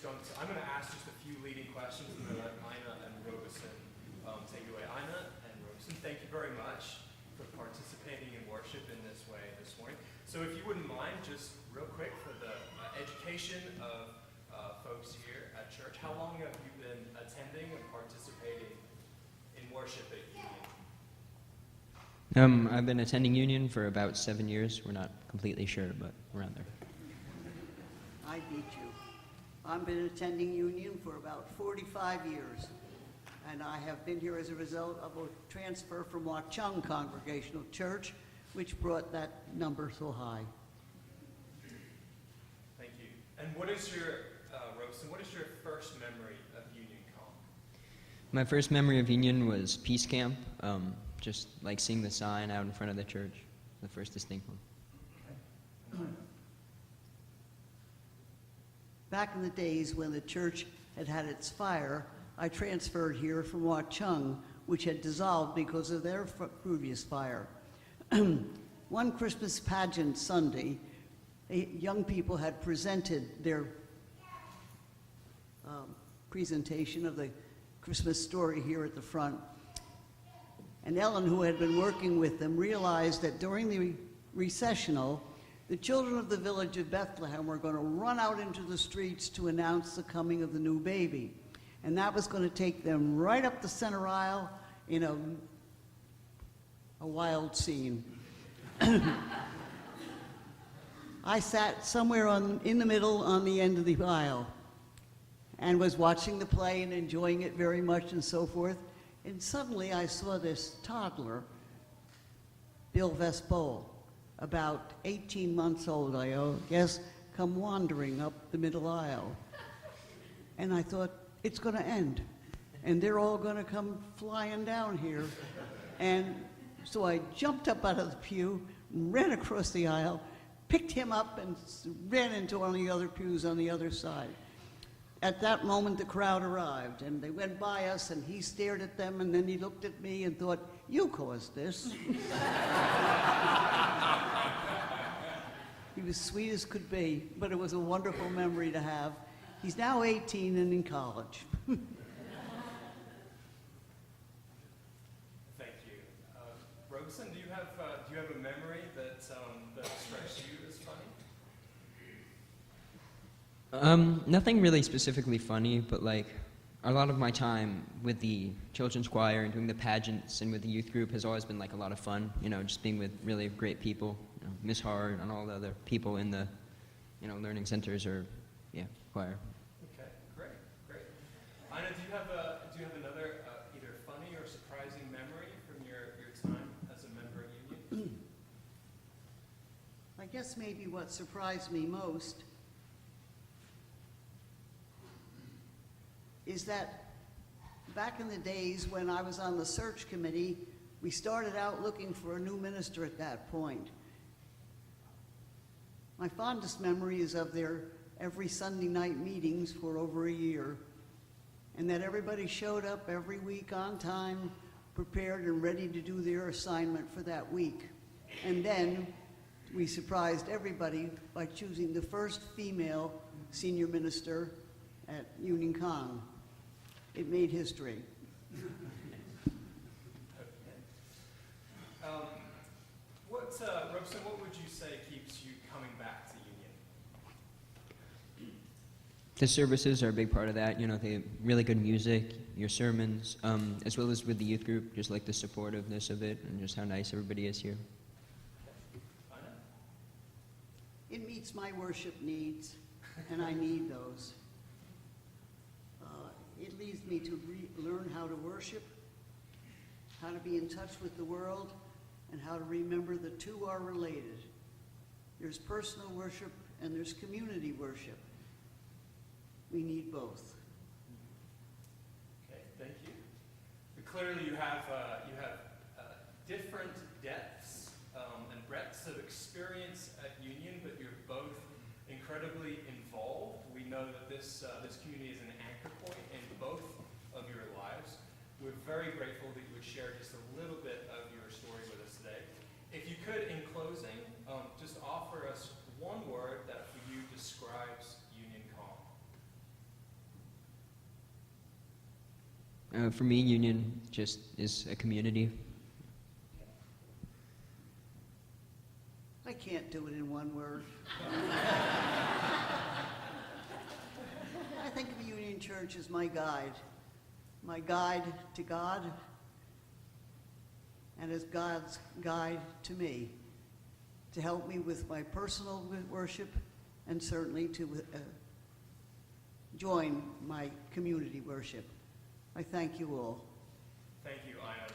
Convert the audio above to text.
I'm going to ask just a few leading questions and then let Ina and Robeson take it away. Ina and Robeson, thank you very much for participating in worship in this way this morning. So if you wouldn't mind, just real quick for the education of folks here at church, how long have you been attending and participating in worship at Union? I've been attending Union for about 7 years. We're not completely sure, but around there. I beat you. I've been attending Union for about 45 years, and I have been here as a result of a transfer from Watchung Congregational Church, which brought that number so high. Thank you. And what is your, Robeson, what is your first memory of Union Con? My first memory of Union was Peace Camp, just like seeing the sign out in front of the church, the first distinct one. Back in the days when the church had its fire, I transferred here from Watchung, which had dissolved because of their previous fire. One Christmas pageant Sunday, young people had presented their presentation of the Christmas story here at the front. And Ellen, who had been working with them, realized that during the recessional, the children of the village of Bethlehem were going to run out into the streets to announce the coming of the new baby. And that was going to take them right up the center aisle in a wild scene. I sat somewhere in the middle on the end of the aisle and was watching the play and enjoying it very much and so forth. And suddenly I saw this toddler, Bill Vespol, about 18 months old, I guess, come wandering up the middle aisle. And I thought, it's going to end. And they're all going to come flying down here. And so I jumped up out of the pew, ran across the aisle, picked him up, and ran into one of the other pews on the other side. At that moment, the crowd arrived, and they went by us, and he stared at them, and then he looked at me and thought, you caused this. He was sweet as could be, but it was a wonderful memory to have. He's now 18 and in college. Thank you. Robeson, do you have a memory that strikes you as funny? Nothing really specifically funny, but like a lot of my time with the children's choir and doing the pageants and with the youth group has always been like a lot of fun, just being with really great people, Miss Hart and all the other people in the, learning centers or, choir. Okay, great. Ina, do you have another either funny or surprising memory from your time as a member of Union? I guess maybe what surprised me most is that back in the days when I was on the search committee, we started out looking for a new minister at that point. My fondest memory is of their every Sunday night meetings for over a year, and that everybody showed up every week on time, prepared and ready to do their assignment for that week. And then we surprised everybody by choosing the first female senior minister at Union Con. It made history. Robeson, what would you say keeps you coming back to Union? The services are a big part of that. They have really good music, your sermons, as well as with the youth group, just like the supportiveness of it and just how nice everybody is here. It meets my worship needs, and I need those. It leads me to learn how to worship, how to be in touch with the world, and how to remember the two are related. There's personal worship and there's community worship. We need both. Okay, thank you. But clearly you have different depths and breadths of experience at Union, but you're both incredibly involved. We know that this community is an anchor point in both of your lives. We're very grateful that you would share just a little bit of your story with us today. If you could, in closing, just offer us one word that for you describes Union Con. For me, Union just is a community. I can't do it in one word. I think of Union Church as my guide to God, and as God's guide to me, to help me with my personal worship, and certainly to join my community worship. I thank you all. Thank you, Ina.